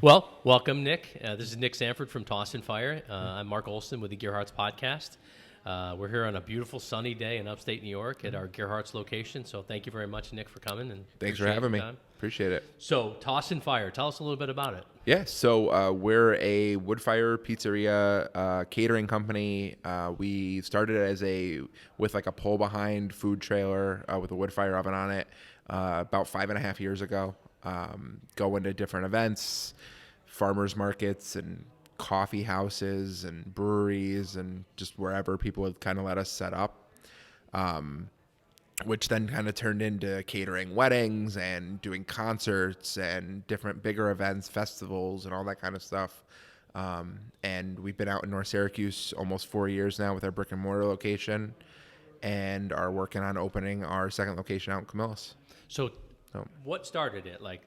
Well, welcome, Nick. This is Nick Sanford from Toss and Fire. I'm Mark Olson with the Gerharz Podcast. We're here on a beautiful sunny day in upstate New York at our Gerharz location. So thank you very much, Nick, for coming. And Thanks for having me. time. Appreciate it. So Toss and Fire, tell us a little bit about it. Yeah, so we're a Woodfired pizzeria catering company. We started with like a pull-behind food trailer with a wood fire oven on it about 5.5 years ago. Going to different events, farmers markets and coffee houses and breweries and just wherever people would kind of let us set up, which then kind of turned into catering weddings and doing concerts and different bigger events, festivals and all that kind of stuff. And we've been out in North Syracuse almost 4 years now with our brick and mortar location and are working on opening our second location out in Camillus. So what started it? Like,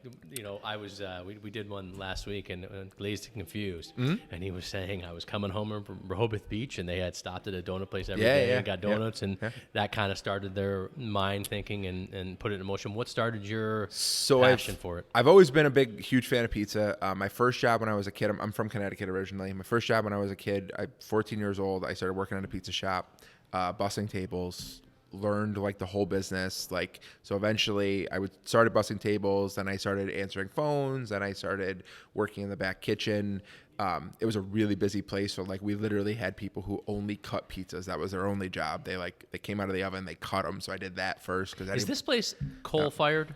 I was, we did one last week and Glazed and Confused. Mm-hmm. And he was saying I was coming home from Rehoboth Beach and they had stopped at a donut place every day and got donuts. And that kind of started their mind thinking and put it in motion. What started your passion for it? I've always been a huge fan of pizza. My first job when I was a kid, I'm from Connecticut originally. My first job when I was a kid, 14 years old, I started working at a pizza shop, bussing tables. Learned like the whole business, so eventually I started bussing tables, then I started answering phones, then I started working in the back kitchen. It was a really busy place, so we literally had people who only cut pizzas. That was their only job. They came out of the oven, they cut them, so I did that first. Is this place coal-fired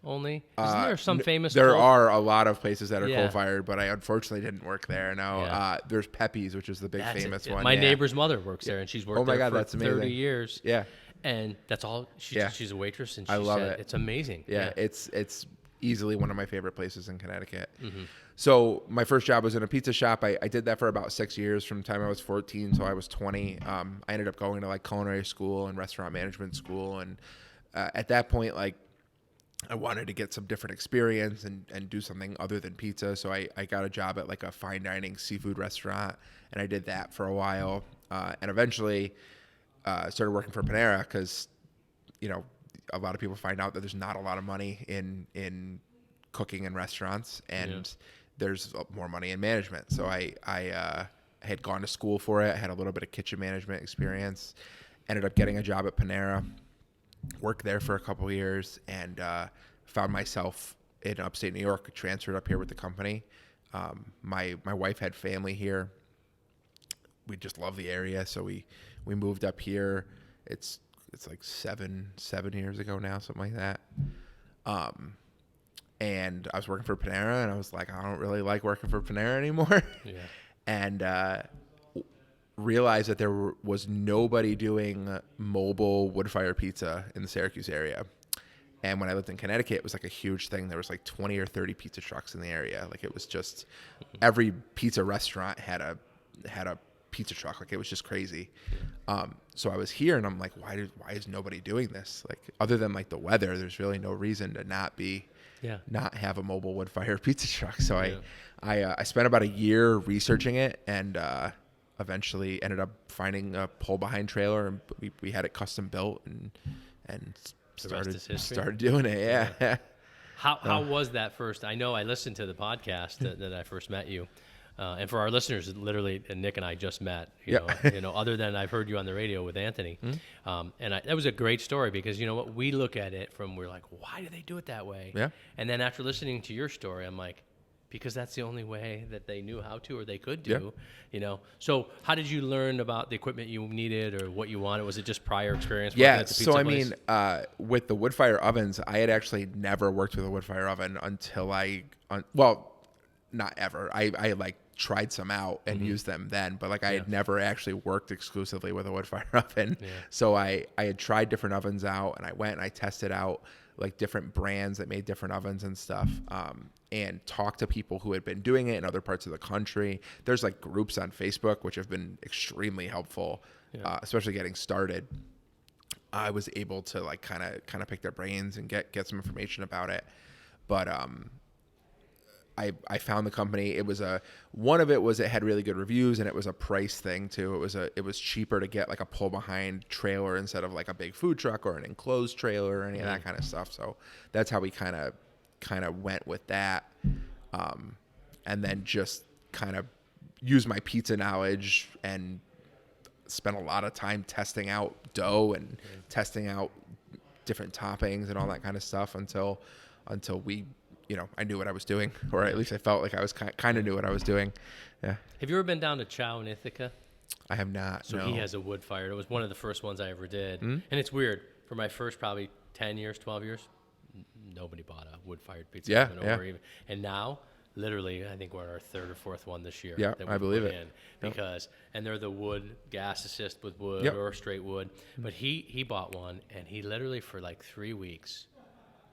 only? Isn't there some famous There are a lot of places that are coal-fired, but I unfortunately didn't work there. No, there's Pepe's, which is the famous one. My neighbor's mother works there, and she's worked there for 30 years. Yeah. And that's all. She's a waitress, and I love it. It's amazing. Yeah, it's easily one of my favorite places in Connecticut. Mm-hmm. So my first job was in a pizza shop. I did that for about 6 years, from the time I was 14 until I was 20. I ended up going to culinary school and restaurant management school, and at that point, I wanted to get some different experience and do something other than pizza. So I got a job at a fine dining seafood restaurant, and I did that for a while, and eventually. Started working for Panera because, a lot of people find out that there's not a lot of money in cooking in restaurants, and there's more money in management. So I had gone to school for it. I had a little bit of kitchen management experience. Ended up getting a job at Panera. Worked there for a couple of years, and found myself in upstate New York. Transferred up here with the company. My wife had family here. We just love the area, so we moved up here. It's like seven years ago now, something like that. And I was working for Panera, and I was like, I don't really like working for Panera anymore. Yeah. And realized that there was nobody doing mobile wood-fire pizza in the Syracuse area. And when I lived in Connecticut, it was a huge thing. There was 20 or 30 pizza trucks in the area. It was just every pizza restaurant had a pizza truck. It was just crazy. So I was here and I'm like, why is nobody doing this? Other than the weather, there's really no reason to not have a mobile wood fire pizza truck. So I spent about a year researching it, and eventually ended up finding a pull behind trailer, and we had it custom built and started doing it. Yeah. How was that first? I know I listened to the podcast that I first met you. And for our listeners, literally, Nick and I just met. You know, other than I've heard you on the radio with Anthony, and that was a great story because you know what, we look at it we're like, why do they do it that way? Yeah. And then after listening to your story, I'm like, because that's the only way that they knew how to or they could do. Yeah. You know, so how did you learn about the equipment you needed or what you wanted? Was it just prior experience? Yeah. At the pizza so I place? mean, with the wood fire ovens, I had actually never worked with a wood fire oven until not ever. I tried some out and used them then, but I had never actually worked exclusively with a wood fire oven. Yeah. So I had tried different ovens out, and I went and I tested out different brands that made different ovens and stuff, and talked to people who had been doing it in other parts of the country. There's groups on Facebook which have been extremely helpful, especially getting started. I was able to kind of pick their brains and get some information about it, but I found the company. It was one of it was it had really good reviews, and it was a price thing too. It was cheaper to get a pull behind trailer instead of a big food truck or an enclosed trailer or any of that kind of stuff. So that's how we kind of went with that. and then just kind of use my pizza knowledge and spent a lot of time testing out dough and testing out different toppings and all that kind of stuff until we, I knew what I was doing, or at least I felt like I was kind of knew what I was doing. Yeah. Have you ever been down to Chow in Ithaca? I have not. So no. he has a Woodfired. It was one of the first ones I ever did. And it's weird. For my first probably 10 years, 12 years, nobody bought a Wood-fired pizza Yeah, oven over even. And now, literally, I think we're on our third or fourth one this year. Yeah, that we I believe put it. in because, and they're the wood, gas assist with wood or straight wood. But he bought one, and he literally for like 3 weeks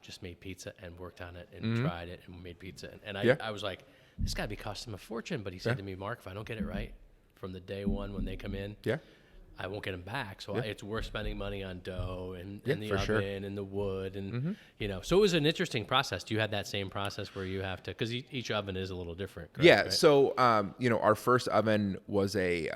just made pizza and worked on it and tried it and made pizza. And I was like, this got to be costing him a fortune. But he said to me, Mark, if I don't get it right from the day one when they come in, I won't get them back. So it's worth spending money on dough and the oven and the wood. And, so it was an interesting process. Do you have that same process where you have to, because each oven is a little different, correct? Yeah. Right? So, our first oven was it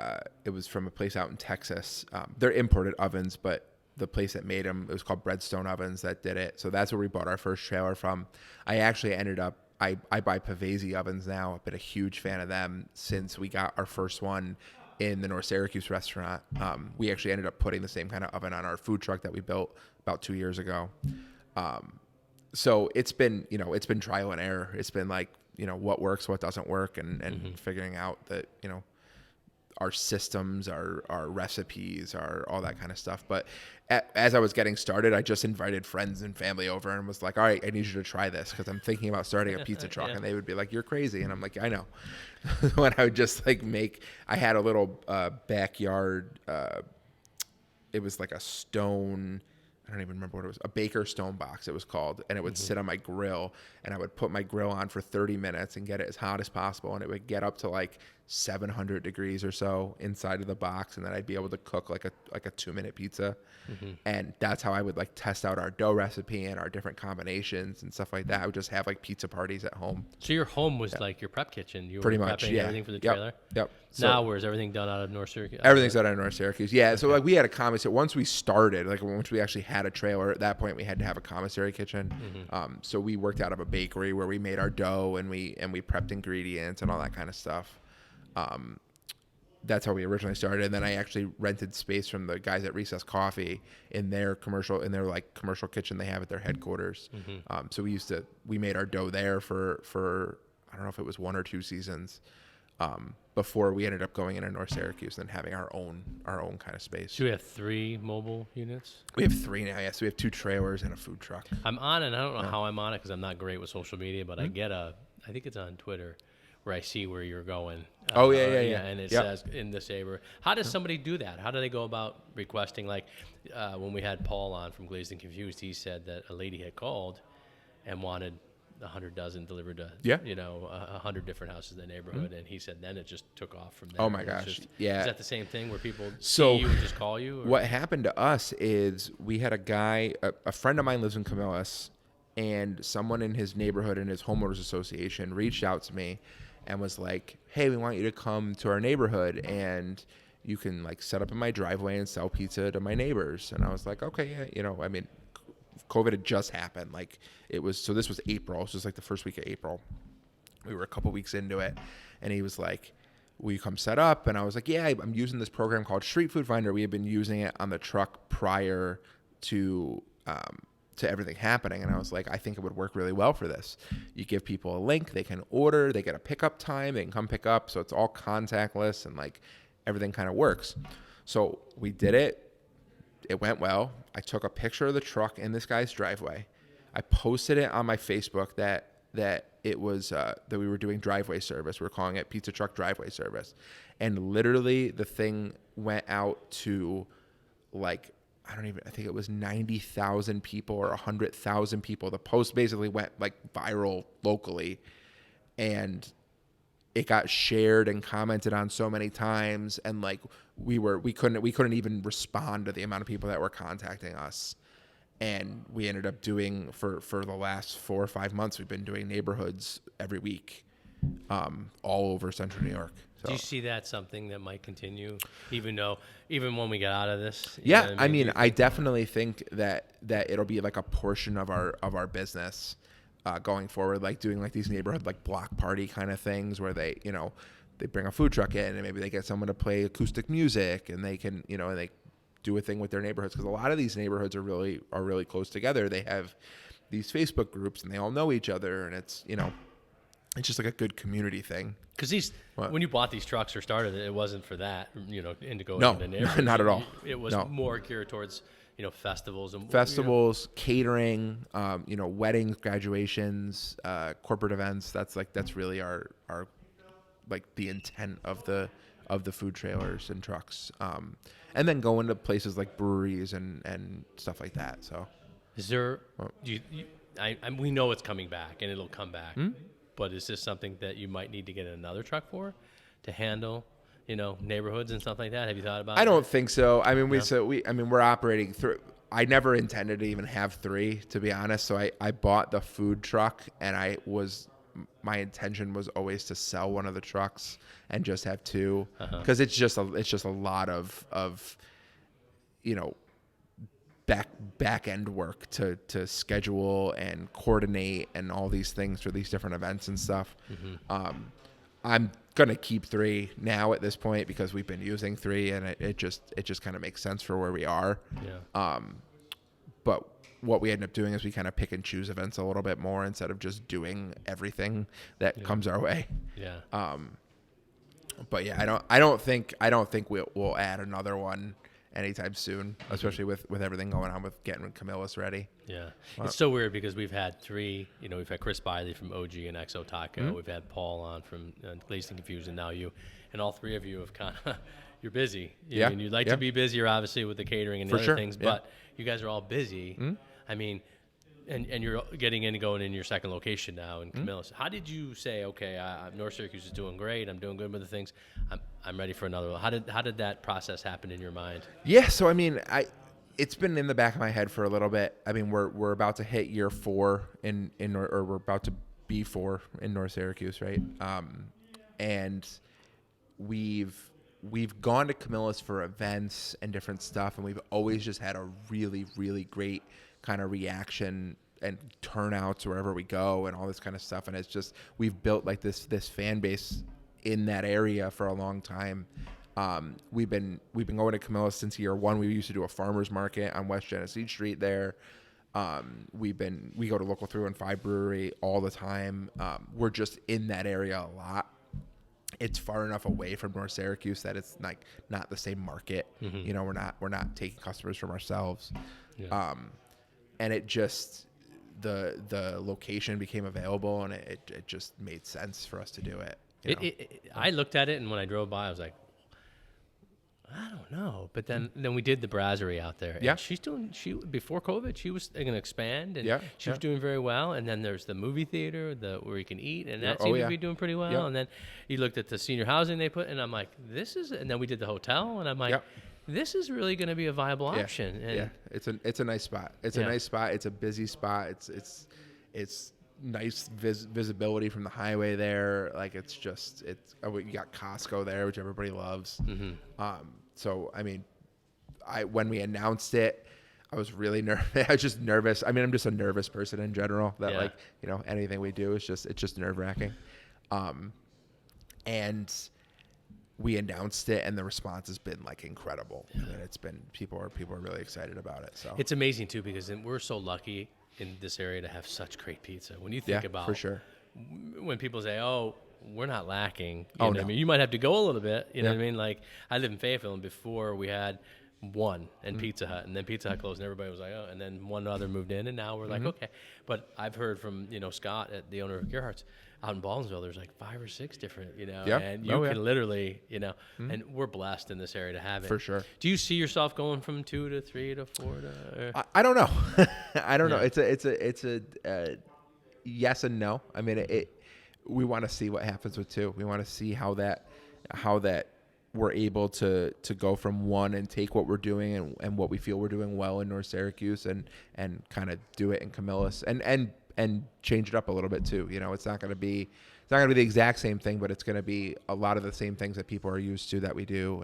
was from a place out in Texas. They're imported ovens, but the place that made them, it was called Breadstone ovens that did it. So that's where we bought our first trailer from. I actually ended up, I buy Pavesi ovens now. I've been a huge fan of them since we got our first one in the North Syracuse restaurant. We actually ended up putting the same kind of oven on our food truck that we built about 2 years ago. So it's been trial and error. It's been like, what works, what doesn't work, and figuring out that, our systems, our recipes, our all that kind of stuff. But as I was getting started, I just invited friends and family over and was like, all right, I need you to try this because I'm thinking about starting a pizza truck. And they would be like, you're crazy. And I'm like, I know. When I would just I had a little backyard, it was like a stone, I don't even remember what it was, a baker stone box it was called, and it would sit on my grill, and I would put my grill on for 30 minutes and get it as hot as possible, and it would get up to like 700 degrees or so inside of the box, and then I'd be able to cook like a 2-minute pizza. And that's how I would like test out our dough recipe and our different combinations and stuff like that. I would just have like pizza parties at home. So your home was like your prep kitchen. You Pretty were much, prepping everything for the trailer? Yep. So, now, where's everything done out of North Syracuse? Everything's out of North Syracuse. Yeah. So like we had a commissary. Once we started, like once we actually had a trailer, at that point we had to have a commissary kitchen. So we worked out of a bakery where we made our dough and we prepped ingredients and all that kind of stuff. That's how we originally started. And then I actually rented space from the guys at Recess Coffee in their commercial kitchen they have at their headquarters. So we made our dough there for I don't know if it was 1 or 2 seasons, before we ended up going into North Syracuse and having our own kind of space. So we have 3 mobile units? We have 3 now, yes. We have 2 trailers and a food truck. I'm on it. I don't know how I'm on it because I'm not great with social media, but I think it's on Twitter, where I see where you're going. Yeah. And it says in the Sabre. How does somebody do that? How do they go about requesting? Like when we had Paul on from Glazed and Confused, he said that a lady had called and wanted 100 dozen delivered to 100 different houses in the neighborhood, and he said then it just took off from there. Oh my gosh, yeah. Is that the same thing where people see you and just call you? Or? What happened to us is we had a guy, a friend of mine lives in Camillus, and someone in his neighborhood in his homeowners association reached out to me and was like, hey, we want you to come to our neighborhood and you can like set up in my driveway and sell pizza to my neighbors. And I was like, okay, yeah, I mean, COVID had just happened. Like this was April. This was like the first week of April. We were a couple weeks into it. And he was like, will you come set up? And I was like, yeah, I'm using this program called Street Food Finder. We had been using it on the truck prior to everything happening. And I was like, I think it would work really well for this. You give people a link, they can order, they get a pickup time, they can come pick up. So it's all contactless and like everything kind of works. So we did it. It went well. I took a picture of the truck in this guy's driveway. I posted it on my Facebook that it was that we were doing driveway service. We're calling it Pizza Truck Driveway Service. And literally the thing went out to like, I think it was 90,000 people or 100,000 people. The post basically went like viral locally, and it got shared and commented on so many times. And like we couldn't even respond to the amount of people that were contacting us. And we ended up doing for the last 4 or 5 months, we've been doing neighborhoods every week, all over Central New York. So. Do you see that something that might continue, even when we get out of this? Yeah, I mean, I definitely think that it'll be like a portion of our business. going forward, like doing like these neighborhood like block party kind of things where they, they bring a food truck in and maybe they get someone to play acoustic music and they can, and they do a thing with their neighborhoods, because a lot of these neighborhoods are really close together. They have these Facebook groups and they all know each other, and it's it's just like a good community thing. Because when you bought these trucks or started it wasn't for that, and to go No, into neighborhoods. not at all. It was more geared towards festivals and catering, weddings, graduations, corporate events. That's really our like the intent of the food trailers and trucks. And then go into places like breweries and stuff like that. So, is there? We know it's coming back and it'll come back. But is this something that you might need to get another truck for to handle, neighborhoods and stuff like that? Have you thought about? I don't think so. I mean, we're operating through. I never intended to even have 3, to be honest. So I bought the food truck, and my intention was always to sell one of the trucks and just have 2, because it's just a lot of back end work to schedule and coordinate and all these things for these different events and stuff. I'm gonna keep 3 now at this point because we've been using 3, and it just kind of makes sense for where we are. But what we end up doing is we kind of pick and choose events a little bit more instead of just doing everything that comes our way. But yeah, I don't think we'll add another one anytime soon, especially with everything going on with getting Camillus ready. It's so weird because we've had 3, we've had Chris Biley from OG and Exo Taco, we've had Paul on from Glazed and Confused, and now you, and all 3 of you have kind of you're busy. And you'd like to be busier obviously with the catering and the other things, but you guys are all busy. I mean, and you're getting in and going in your second location now in Camillus. How did you say, okay, North Syracuse is doing great, I'm doing good with the things, I'm ready for another one? How did that process happen in your mind? Yeah, so I mean, it's been in the back of my head for a little bit. I mean, we're about to hit year 4 or we're about to be 4 in North Syracuse, right? And we've gone to Camillus for events and different stuff, and we've always just had a really, really great kind of reaction and turnouts wherever we go and all this kind of stuff. And it's just, we've built like this fan base in that area for a long time. We've been going to Camillus since year 1. We used to do a farmer's market on West Genesee Street there. We go to Local 315 Brewery all the time. We're just in that area a lot. It's far enough away from North Syracuse that it's like not the same market. We're not taking customers from ourselves. And it just, the location became available, and it just made sense for us to do it. I looked at it, and when I drove by, I was like, I don't know. But then we did the brasserie out there. And before COVID, she was going to expand, and she was doing very well. And then there's the movie theater where you can eat, and that seemed to be doing pretty well. And then you looked at the senior housing they put, and I'm like, and then we did the hotel, and I'm like, this is really going to be a viable option. And it's a nice spot. It's a nice spot. It's a busy spot. It's nice visibility from the highway there. Like you got Costco there, which everybody loves. So I mean, when we announced it, I was really nervous. I was just nervous. I mean, I'm just a nervous person in general. That anything we do is just nerve wracking. And we announced it, and the response has been like incredible. I mean, it's been people are really excited about it. So it's amazing too, because we're so lucky in this area to have such great pizza. When you think about, for sure, when people say, "Oh, we're not lacking," you know what I mean? You might have to go a little bit. You know what I mean? Like, I live in Fayetteville, and before we had one and Pizza Hut, and then Pizza Hut closed, and everybody was like, "Oh," and then one other moved in, and now we're like, "Okay." But I've heard from Scott, the owner of Gerharz, out in Baldwinsville, there's like 5 or 6 different, and you can literally, and we're blessed in this area to have it. For sure. Do you see yourself going from 2 to 3 to 4 to? I don't know. I don't know. It's a yes and no. I mean, we want to see what happens with 2. We want to see how that we're able to go from 1 and take what we're doing and what we feel we're doing well in North Syracuse and kind of do it in Camillus and change it up a little bit too. It's not going to be the exact same thing, but it's going to be a lot of the same things that people are used to that we do.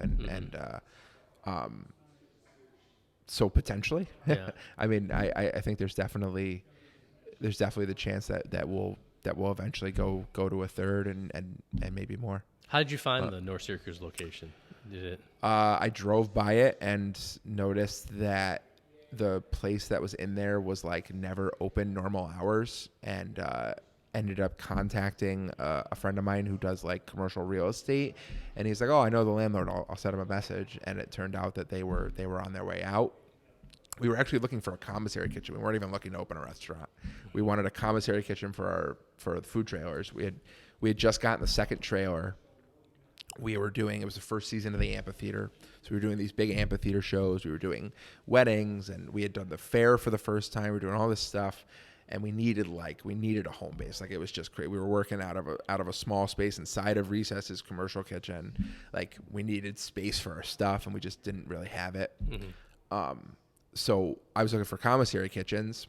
So potentially, I mean, I think there's definitely there's definitely the chance that we'll eventually go to a third and maybe more. How did you find the North Syracuse location? Did it? I drove by it and noticed that the place that was in there was like never open normal hours, and ended up contacting a friend of mine who does like commercial real estate, and he's like, oh, I know the landlord, I'll send him a message. And it turned out that they were on their way out. We were actually looking for a commissary kitchen. We weren't even looking to open a restaurant. We wanted a commissary kitchen for the food trailers. We had just gotten the second trailer. It was the first season of the amphitheater. So we were doing these big amphitheater shows. We were doing weddings, and we had done the fair for the first time. We were doing all this stuff, and we needed a home base. Like, it was just crazy. We were working out of a small space inside of Recess's commercial kitchen. Like, we needed space for our stuff, and we just didn't really have it. Mm-hmm. So I was looking for commissary kitchens.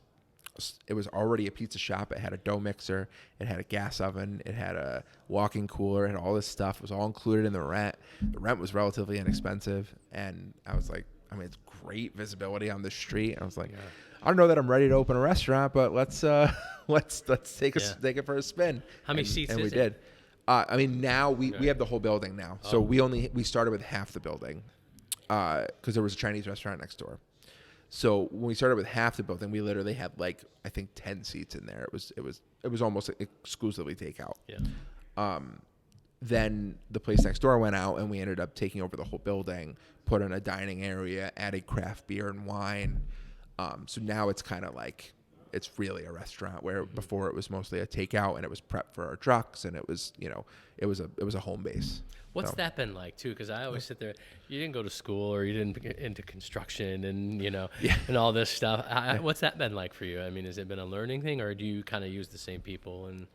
It was already a pizza shop. It had a dough mixer. It had a gas oven. It had a walk-in cooler. It had all this stuff. It was all included in the rent. The rent was relatively inexpensive. And I was like, I mean, it's great visibility on the street. I was like, I don't know that I'm ready to open a restaurant, but let's take it for a spin. How many seats? And we did. I mean, now we have the whole building now. So we started with half the building because there was a Chinese restaurant next door. So when we started with half the building, we literally had like, I think 10 seats in there. It was almost exclusively takeout. Yeah. Then the place next door went out, and we ended up taking over the whole building, put in a dining area, added craft beer and wine. So now it's kind of like, it's really a restaurant, where before it was mostly a takeout, and it was prepped for our trucks, and it was, it was a home base. What's that been like too? Because I always sit there. You didn't go to school, or you didn't get into construction, and and all this stuff. What's that been like for you? I mean, has it been a learning thing, or do you kind of use the same people and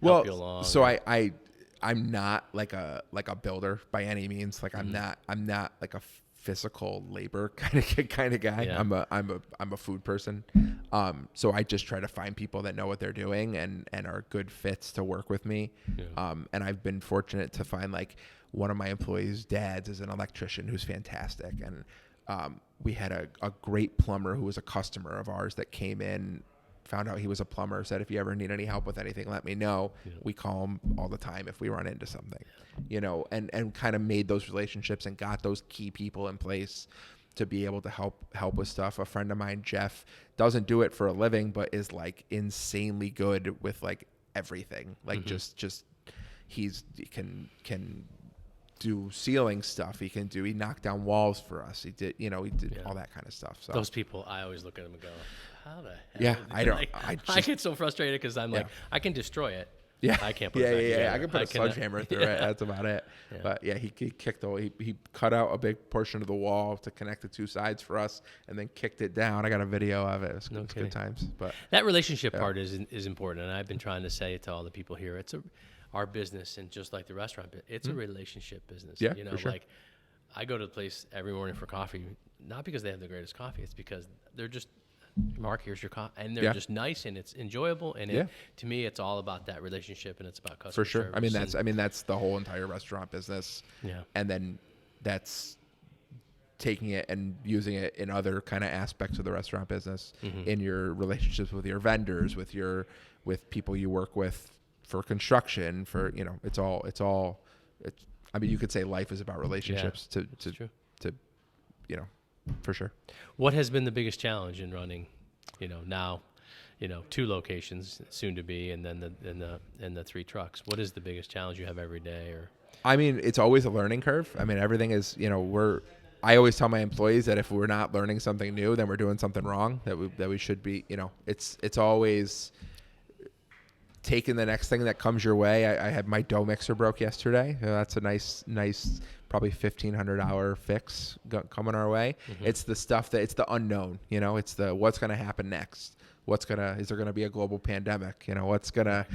help you along? So I'm not like a builder by any means. Like, I'm not like a physical labor kind of guy. Yeah. I'm a food person. So I just try to find people that know what they're doing and are good fits to work with me. Yeah. And I've been fortunate to find, like, one of my employees' dads is an electrician who's fantastic. And we had a great plumber who was a customer of ours that came in, found out he was a plumber, said, if you ever need any help with anything, let me know. Yeah. We call him all the time if we run into something, and kind of made those relationships and got those key people in place to be able to help with stuff. A friend of mine, Jeff, doesn't do it for a living, but is like insanely good with like everything. Like, just he can do ceiling stuff. He knocked down walls for us. He did all that kind of stuff. So those people, I always look at them and go, how the hell? Yeah, I don't. Like, I get so frustrated because I'm like, I can destroy it. Yeah, I can't put it back together. I can put a sledgehammer through it. That's about it. Yeah. But yeah, he kicked he cut out a big portion of the wall to connect the two sides for us, and then kicked it down. I got a video of it. It's good times. But that relationship part is important, and I've been trying to say it to all the people here. It's our business, and just like the restaurant, it's a relationship business. Yeah, for sure. Like, I go to the place every morning for coffee, not because they have the greatest coffee. It's because they're just, Mark, here's your coffee, and they're just nice, and it's enjoyable, and to me, it's all about that relationship, and it's about customer for sure. service. I mean that's the whole entire restaurant business. Yeah, and then that's taking it and using it in other kind of aspects of the restaurant business, in your relationships with your vendors, with people you work with for construction, for it's all. I mean, you could say life is about relationships. True. For sure. What has been the biggest challenge in running, now, 2 locations soon to be, and then the 3 trucks? What is the biggest challenge you have every day? Or I mean, it's always a learning curve. I mean, everything is, I always tell my employees that if we're not learning something new, then we're doing something wrong, that we should be, it's always taking the next thing that comes your way. I had my dough mixer broke yesterday. That's a nice, probably $1,500 fix coming our way. It's the stuff it's the unknown, it's the, what's going to happen next? Is there going to be a global pandemic? What's going to,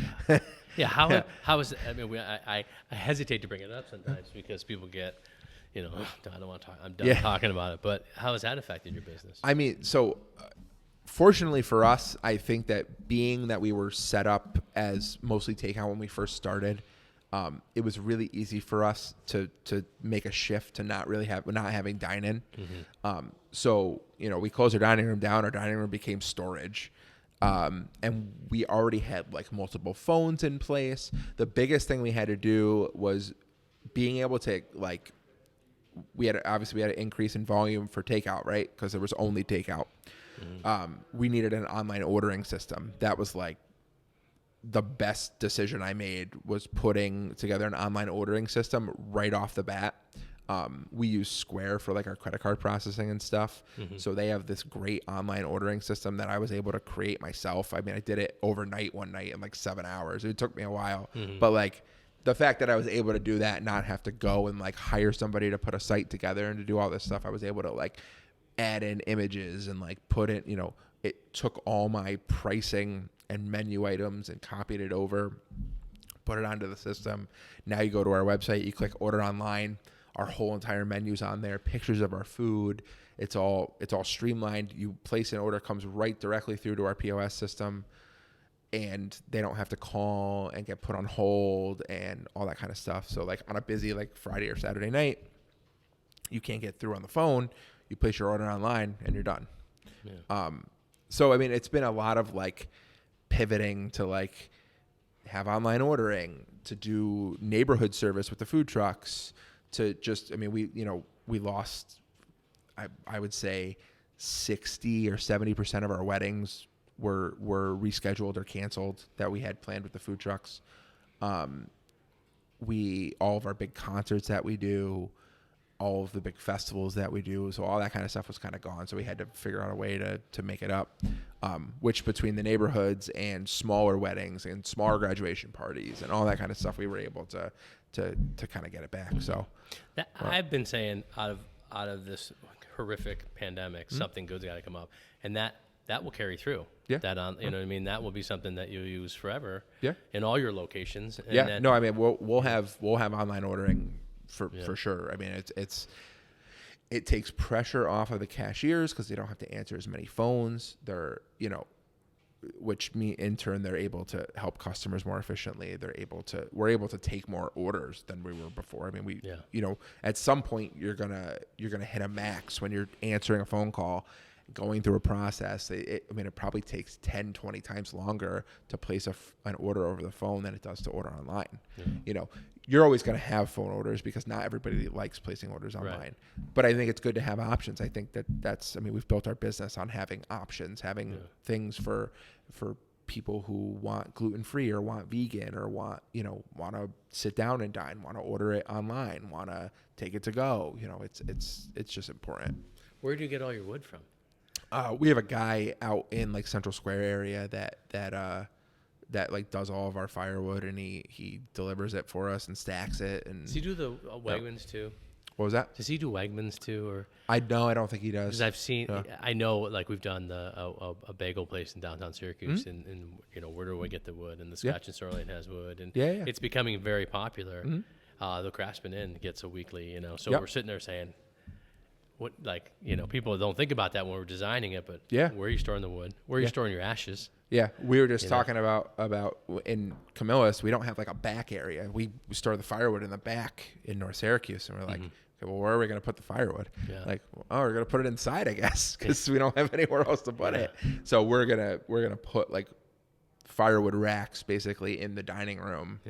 yeah. How is it? I mean, I hesitate to bring it up sometimes because people get, I don't want to talk. I'm done talking about it, but how has that affected your business? I mean, so fortunately for us, I think that being that we were set up as mostly takeout when we first started, it was really easy for us to make a shift to not having dine-in. So we closed our dining room down. Our dining room became storage. And we already had like multiple phones in place. The biggest thing we had to do was being able to like, we had an increase in volume for takeout, right? Because there was only takeout. We needed an online ordering system. That was like the best decision I made, was putting together an online ordering system right off the bat. We use Square for like our credit card processing and stuff. So they have this great online ordering system that I was able to create myself. I mean, I did it overnight one night in like 7 hours. It took me a while, but like the fact that I was able to do that, not have to go and like hire somebody to put a site together and to do all this stuff, I was able to like add in images and like put in, you know, it took all my pricing and menu items and copied it over, put it onto the system. Now you go to our website, you click order online, our whole entire menu's on there, pictures of our food. It's all streamlined. You place an order, comes right directly through to our POS system, and they don't have to call and get put on hold and all that kind of stuff. So like on a busy like Friday or Saturday night, you can't get through on the phone. You place your order online and you're done. Yeah. So I mean, it's been a lot of like pivoting to like have online ordering, to do neighborhood service with the food trucks, to just, I mean, we lost, I would say 60 or 70% of our weddings were rescheduled or canceled that we had planned with the food trucks. All of our big concerts that we do, all of the big festivals that we do, so all that kind of stuff was kind of gone. So we had to figure out a way to make it up, which between the neighborhoods and smaller weddings and smaller graduation parties and all that kind of stuff, we were able to kind of get it back. So I've been saying out of this horrific pandemic, something good's got to come up, and that will carry through. Yeah. You know what I mean? That will be something that you'll use forever. Yeah. In all your locations. And yeah. No, I mean, we'll have online ordering for sure. I mean, it takes pressure off of the cashiers because they don't have to answer as many phones. They're, which in turn, they're able to help customers more efficiently. We're able to take more orders than we were before. I mean, at some point you're gonna hit a max when you're answering a phone call, going through a process. It probably takes 10, 20 times longer to place an order over the phone than it does to order online. Yeah. You're always going to have phone orders because not everybody likes placing orders online. Right. But I think it's good to have options. I think we've built our business on having options, having things for people who want gluten-free or want vegan or want to sit down and dine, want to order it online, want to take it to go. It's just important. Where do you get all your wood from? We have a guy out in like Central Square area that like does all of our firewood, and he delivers it for us and stacks it. And does he do the Wegmans too? What was that? Does he do Wegmans too, or? I don't think he does. Because I've seen, I know, like we've done a bagel place in downtown Syracuse, and where do we get the wood? And the Scotch and Sterling has wood, and it's becoming very popular. The Craftsman Inn gets a weekly, so we're sitting there saying, what, like, people don't think about that when we're designing it, but where are you storing the wood? Where are you storing your ashes? Yeah, we were just talking about in Camillus, we don't have like a back area. We store the firewood in the back in North Syracuse, and we're like, okay, well, where are we going to put the firewood? Yeah. Like, we're going to put it inside, I guess, because we don't have anywhere else to put it. So we're gonna put like firewood racks basically in the dining room,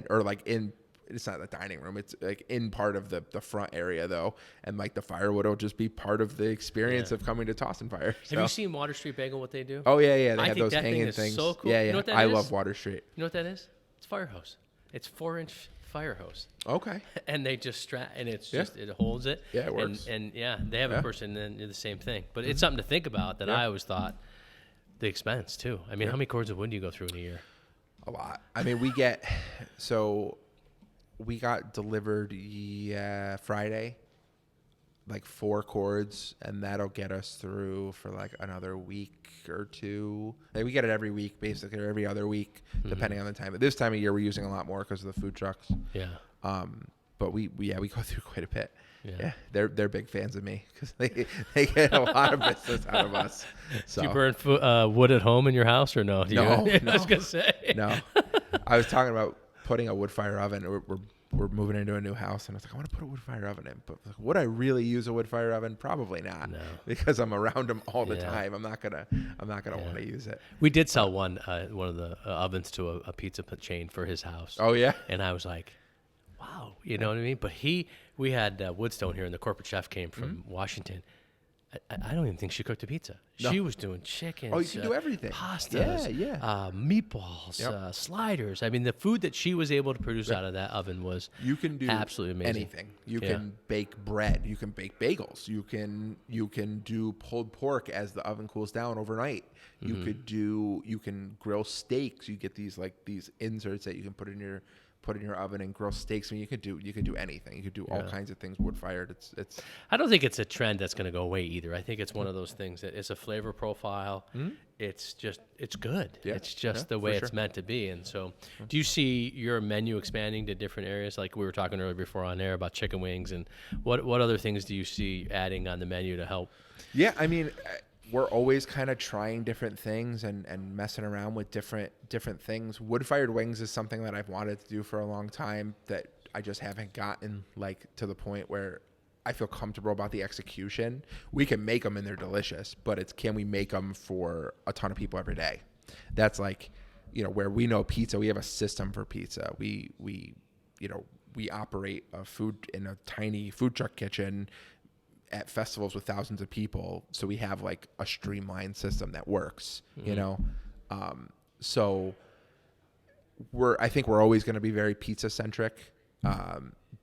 or like in. It's not the dining room. It's like in part of the front area though. And like the firewood will just be part of the experience of coming to Toss and Fire. So. Have you seen Water Street Bagel, what they do? Oh yeah. They have those that hanging thing is things. So cool. Yeah. You know what that I is? love Water Street. You know what that is? It's fire hose. It's 4-inch fire hose. Okay. And they just strap, and it's just, it holds it. Yeah, it works. And they have a person and do the same thing. But it's something to think about that I always thought the expense too. I mean, how many cords of wood do you go through in a year? A lot. I mean, we got delivered Friday, like 4 cords, and that'll get us through for like another week or two. Like we get it every week, basically, or every other week, depending on the time. But this time of year, we're using a lot more because of the food trucks. Yeah. But we go through quite a bit. Yeah. They're big fans of me because they get a lot of business out of us. So. Do you burn wood at home in your house or no? No. I was gonna say no. I was talking about putting a wood fire oven. We're moving into a new house, and I was like, I want to put a wood fire oven in, but like, would I really use a wood fire oven? Probably not, because I'm around them all the time. I'm not gonna want to use it. We did sell one of the ovens to a pizza chain for his house. Oh yeah, and I was like, wow, you know what I mean? But we had Woodstone here, and the corporate chef came from Washington. I don't even think she cooked a pizza. No. She was doing chickens. Oh, you can do everything. Pastas, meatballs, sliders. I mean, the food that she was able to produce out of that oven was absolutely amazing. Anything. You can bake bread. You can bake bagels. You can do pulled pork as the oven cools down overnight. You can grill steaks. You get these inserts that you can put in your oven and grill steaks. I mean, you could do anything. You could do all kinds of things wood fired. It's. I don't think it's a trend that's going to go away either. I think it's one of those things that it's a flavor profile. It's good. Yeah. It's just the way it's meant to be. And so, do you see your menu expanding to different areas? Like we were talking earlier before on air about chicken wings, and what other things do you see adding on the menu to help? Yeah, I mean, we're always kind of trying different things and messing around with different things. Wood-fired wings is something that I've wanted to do for a long time that I just haven't gotten to the point where I feel comfortable about the execution. We can make them and they're delicious, but it's can we make them for a ton of people every day? That's where we know pizza. We have a system for pizza. We operate a food in a tiny food truck kitchen at festivals with thousands of people, so we have a streamlined system that works. So I think we're always going to be very pizza centric,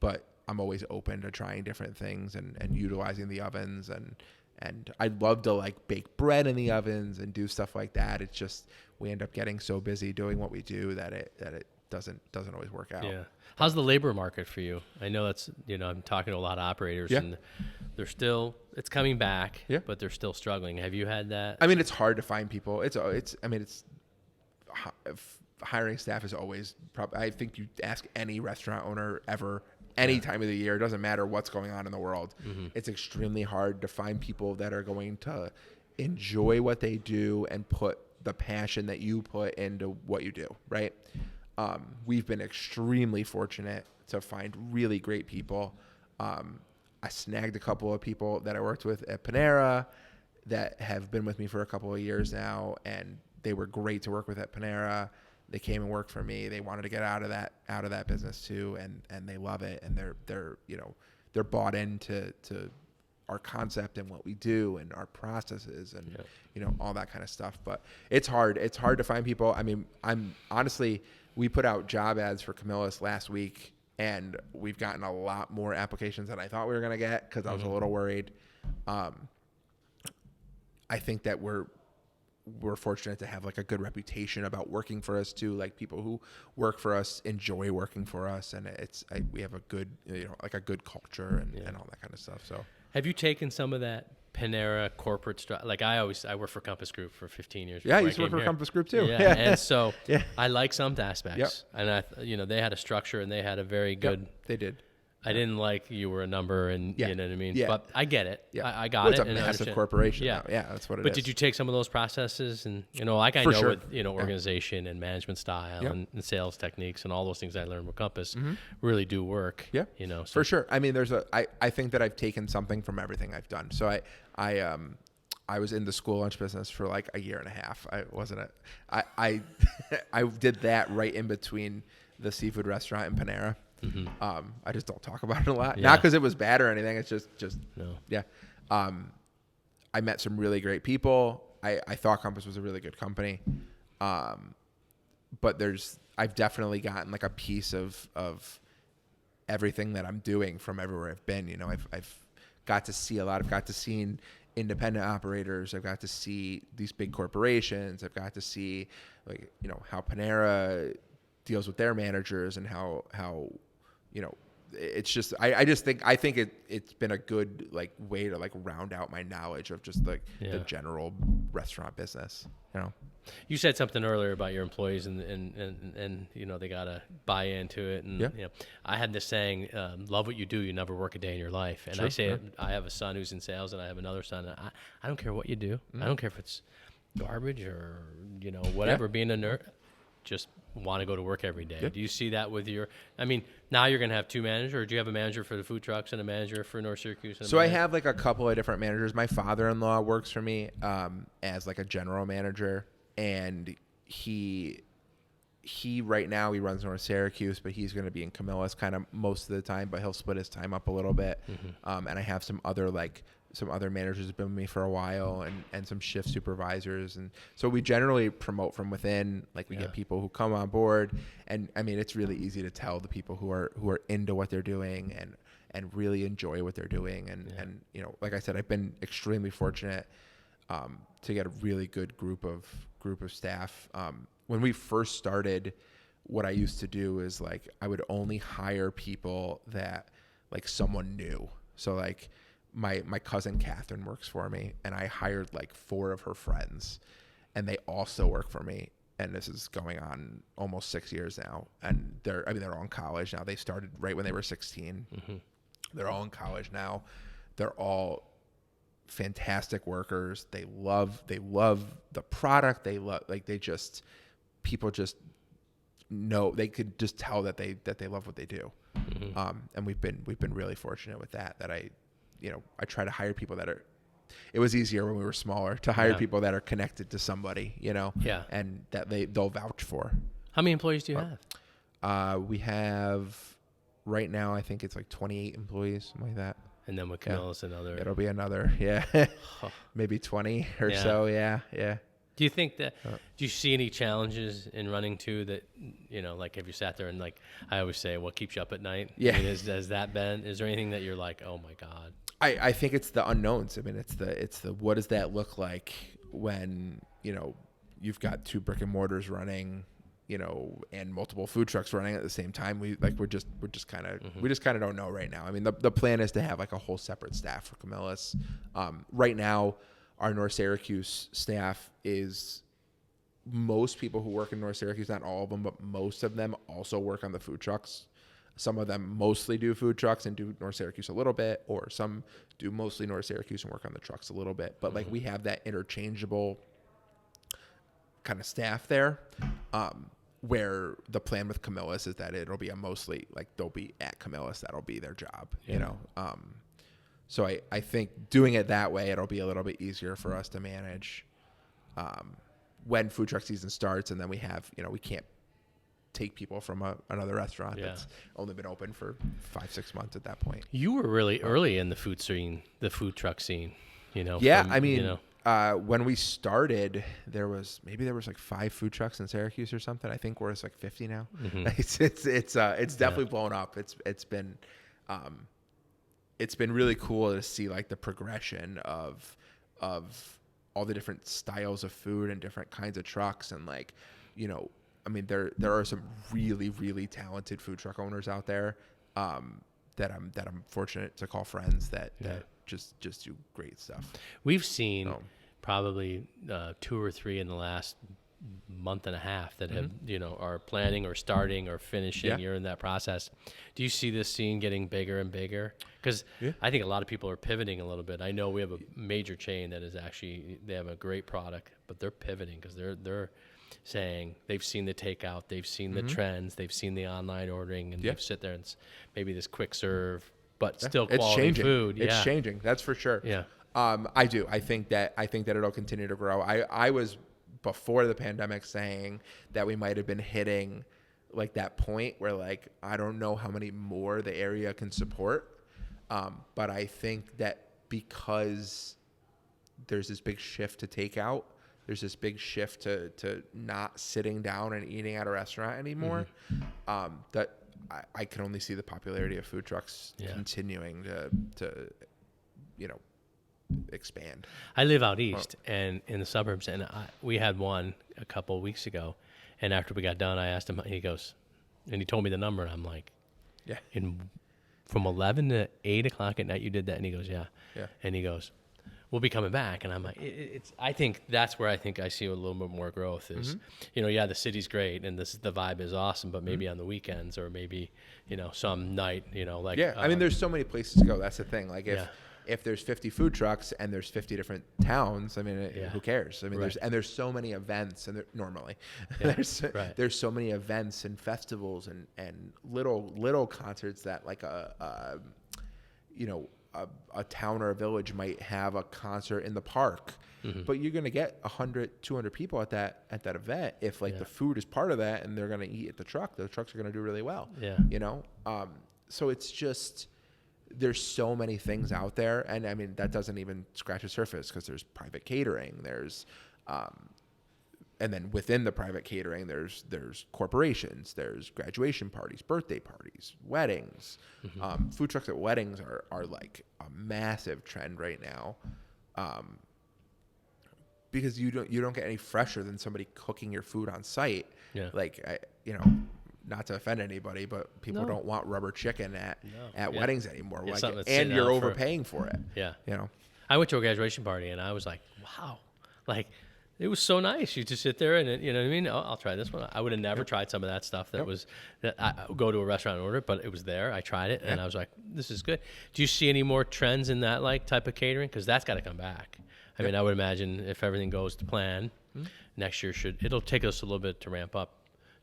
but I'm always open to trying different things and utilizing the ovens, and I'd love to bake bread in the ovens and do stuff like that. It's just we end up getting so busy doing what we do that it doesn't always work out. Yeah. How's the labor market for you? I know that's, I'm talking to a lot of operators and it's coming back, but they're still struggling. Have you had that? I mean, it's hard to find people. Hiring staff is always I think you ask any restaurant owner ever, any time of the year, it doesn't matter what's going on in the world. It's extremely hard to find people that are going to enjoy what they do and put the passion that you put into what you do, right? We've been extremely fortunate to find really great people. I snagged a couple of people that I worked with at Panera that have been with me for a couple of years now, and they were great to work with at Panera. They came and worked for me. They wanted to get out of that business too, and they love it, and they're bought into our concept and what we do and our processes and all that kind of stuff. But it's hard to find people. I mean, we put out job ads for Camillus last week, and we've gotten a lot more applications than I thought we were going to get because I was a little worried. I think that we're fortunate to have a good reputation about working for us too. People who work for us enjoy working for us, and we have a good a good culture and all that kind of stuff. So have you taken some of that Panera corporate I worked for Compass Group for 15 years. Yeah, I used to work for Compass Group too. Yeah. And so I like some aspects. Yep. And they had a structure and they had a very good. Yep, they did. I didn't like you were a number and you know what I mean? Yeah. But I get it. Yeah. I got it. It's a massive corporation. Yeah. Yeah, that's what it is. But did you take some of those processes and, with, organization and management style and sales techniques and all those things I learned with Compass really do work. Yeah. So. For sure. I mean, I think that I've taken something from everything I've done. So I was in the school lunch business for a year and a half. I did that right in between the seafood restaurant and Panera. I just don't talk about it a lot. Not because it was bad or anything. It's just no. Yeah. I met some really great people. I thought Compass was a really good company. But I've definitely gotten a piece of everything that I'm doing from everywhere I've been. I've got to see a lot. I've got to see independent operators. I've got to see these big corporations. I've got to see how Panera deals with their managers and how it's just I think it's been a good way to round out my knowledge of just the general restaurant business. You said something earlier about your employees and they gotta buy into it and I had this saying, love what you do, you never work a day in your life. And I say it, I have a son who's in sales and I have another son and I don't care what you do. I don't care if it's garbage or whatever, being a nerd. just want to go to work every day. Yeah. Do you see that with now you're going to have two managers, or do you have a manager for the food trucks and a manager for North Syracuse? So I have like a couple of different managers. My father-in-law works for me as like a general manager, and he right now he runs North Syracuse, but he's going to be in Camillus kind of most of the time, but he'll split his time up a little bit. And I have some other managers who've been with me for a while, and some shift supervisors. And so we generally promote from within. Like we get people who come on board, and I mean, it's really easy to tell the people who are into what they're doing and really enjoy what they're doing. And you know, like I said, I've been extremely fortunate to get a really good group of staff. When we first started, what I used to do is like I would only hire people that like someone knew. So like my cousin Catherine works for me, and I hired like 4 of her friends, and they all still work for me. And this is going on almost 6 years now. And they're all in college now. They started right when they were 16. They're all in college now. They're all fantastic workers. They love the product. People just know, they could just tell that they love what they do. And we've been really fortunate with that I try to hire people it was easier when we were smaller to hire people that are connected to somebody, and that they'll vouch for. How many employees do you have? We have right now, I think it's like 28 employees, something like that. And then with Camillus, another. It'll be another, maybe 20 or so. Yeah. Do you think that, do you see any challenges in running too that, like have you sat there and like, I always say, what keeps you up at night? Yeah. I mean, has that been, is there anything that you're like, oh my God? I think it's the unknowns. I mean, it's the, what does that look like when, you've got 2 brick and mortars running, and multiple food trucks running at the same time. We just kind of don't know right now. I mean, the plan is to have like a whole separate staff for Camillus. Right now, our North Syracuse staff is most people who work in North Syracuse, not all of them, but most of them also work on the food trucks. Some of them mostly do food trucks and do North Syracuse a little bit, or some do mostly North Syracuse and work on the trucks a little bit. But like we have that interchangeable kind of staff there, where the plan with Camillus is that it'll be mostly like they'll be at Camillus. That'll be their job, So I think doing it that way, it'll be a little bit easier for us to manage when food truck season starts, and then we have, we can't take people from another restaurant that's only been open for 5-6 months at that point. You were really early in the food truck scene, when we started, there was like 5 food trucks in Syracuse or something. I think we're just like 50 now. It's definitely blown up. It's been really cool to see like the progression of all the different styles of food and different kinds of trucks, and like, I mean, there are some really, really talented food truck owners out there that I'm fortunate to call friends that just do great stuff. We've seen probably 2 or 3 in the last month and a half that have are planning or starting or finishing. You're in that process. Do you see this scene getting bigger and bigger? Because I think a lot of people are pivoting a little bit. I know we have a major chain that is actually, they have a great product, but they're pivoting because they're saying they've seen the takeout, they've seen the trends, they've seen the online ordering, and they've sit there and maybe this quick serve, but still quality food. It's changing. That's for sure. Yeah. I do. I think that it'll continue to grow. I was before the pandemic saying that we might have been hitting like that point where like, I don't know how many more the area can support. But I think that because there's this big shift to takeout, there's this big shift to not sitting down and eating at a restaurant anymore, that I can only see the popularity of food trucks continuing to expand. I live out east and in the suburbs, and we had one a couple of weeks ago, and after we got done, I asked him, he goes, and he told me the number, and I'm like, from 11 to 8 o'clock at night you did that? And he goes, yeah. And he goes, we'll be coming back. And I'm like, I think that's where I see a little bit more growth is, the city's great and the vibe is awesome, but maybe on the weekends or maybe, some night, I mean, there's so many places to go. That's the thing. Like if there's 50 food trucks and there's 50 different towns, I mean, who cares? I mean, there's so many events, and normally there's so many events and festivals and little concerts that like a town or a village might have a concert in the park, but you're going to get 100, 200 people at that event. If the food is part of that and they're going to eat at the trucks are going to do really well. So it's just, there's so many things out there. And I mean, that doesn't even scratch the surface, because there's private catering, there's, and then within the private catering, there's corporations, there's graduation parties, birthday parties, weddings. Food trucks at weddings are like a massive trend right now, because you don't get any fresher than somebody cooking your food on site. Not to offend anybody, but people don't want rubber chicken at weddings anymore. And you're overpaying for it. I went to a graduation party and I was like, wow, it was so nice. You just sit there and you know what I mean? I'll try this one. I would have never tried some of that stuff that I would go to a restaurant and order, but it was there. I tried it and I was like, this is good. Do you see any more trends in that type of catering? Because that's got to come back. I mean, I would imagine if everything goes to plan, next year it'll take us a little bit to ramp up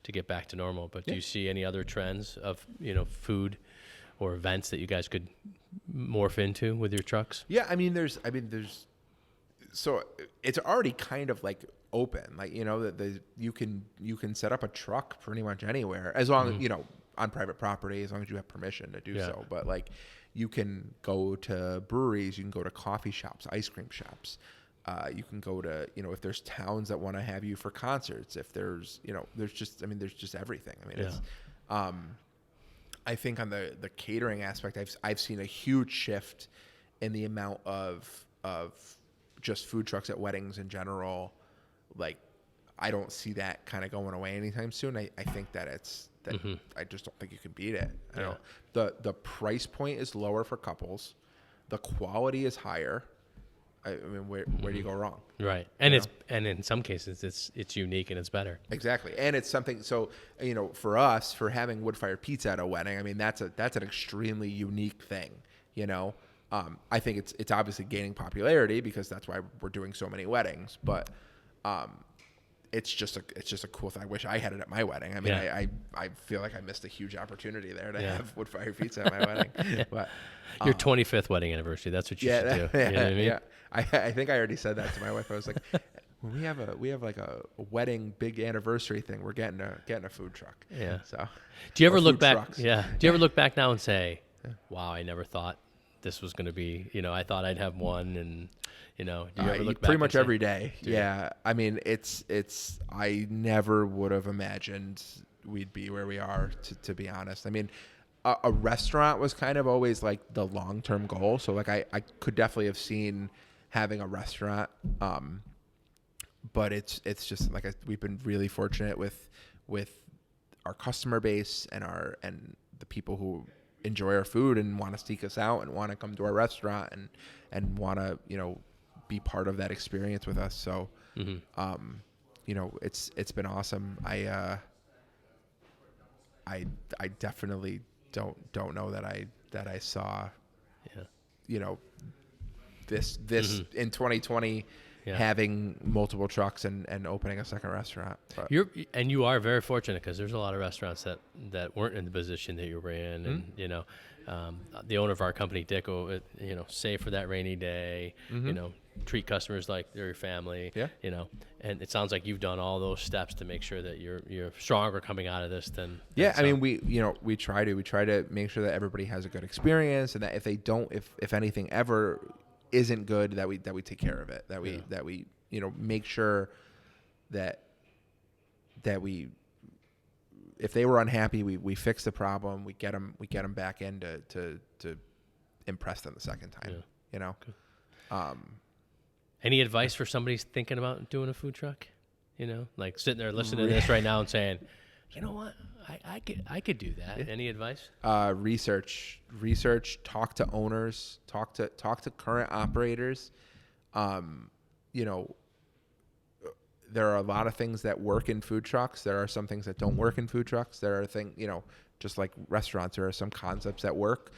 to get back to normal. But do you see any other trends of, food or events that you guys could morph into with your trucks? Yeah, I mean, there's so it's already kind of like open, that you can set up a truck pretty much anywhere, as long as, on private property, as long as you have permission to do so. But you can go to breweries, you can go to coffee shops, ice cream shops. You can go to, if there's towns that want to have you for concerts, if there's, there's just everything. I mean, it's, I think on the catering aspect, I've seen a huge shift in the amount of just food trucks at weddings in general. I don't see that kind of going away anytime soon. I think that I just don't think you can beat it. The price point is lower for couples. The quality is higher. I mean, where do you go wrong? Right. And and in some cases it's unique and it's better. Exactly. And it's something, so, for us, for having wood-fired pizza at a wedding, I mean, that's an extremely unique thing, I think it's obviously gaining popularity because that's why we're doing so many weddings, but it's just a cool thing. I wish I had it at my wedding. I mean, I feel like I missed a huge opportunity there to have wood-fired pizza at my wedding. But your 25th wedding anniversary, that's what you should do. You know what I mean? I think I already said that to my wife. I was like, when we have like a wedding big anniversary thing, we're getting a food truck. Yeah. So, do you ever look back? Trucks. Yeah. Do you ever look back now and say, wow, I never thought this was going to be, I thought I'd have one, and do you ever look back pretty much every day? Yeah. I mean, it's I never would have imagined we'd be where we are, to be honest. I mean, a restaurant was kind of always like the long-term goal. So I could definitely have seen having a restaurant. But it's just we've been really fortunate with our customer base and the people who enjoy our food and want to seek us out and want to come to our restaurant and want to, be part of that experience with us. So, it's been awesome. I definitely don't know that I saw, this in 2020, having multiple trucks and opening a second restaurant. But. You are very fortunate, because there's a lot of restaurants that weren't in the position that you were in, and the owner of our company, Dick, will, save for that rainy day, treat customers like they're your family, and it sounds like you've done all those steps to make sure that you're stronger coming out of this than I mean, we try to make sure that everybody has a good experience, and that if they don't, if anything ever isn't good, that we take care of it, that we make sure that we, if they were unhappy, we fix the problem, we get them back in to impress them the second time. Okay. Any advice for somebody thinking about doing a food truck? Sitting there listening to this right now and saying, you know what, I could do that. Any advice? Research. Talk to owners. Talk to current operators. there are a lot of things that work in food trucks. There are some things that don't work in food trucks. There are things, just like restaurants, there are some concepts that work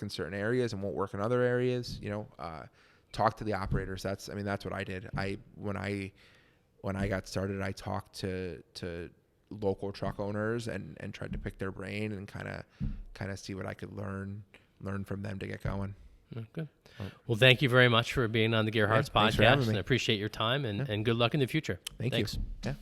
in certain areas and won't work in other areas. Talk to the operators. That's what I did. When I got started, I talked to local truck owners and tried to pick their brain and kind of see what I could learn from them to get going. Good. Well, thank you very much for being on the Gerharz Podcast. I appreciate your time and good luck in the future. Thanks. Thanks. Yeah.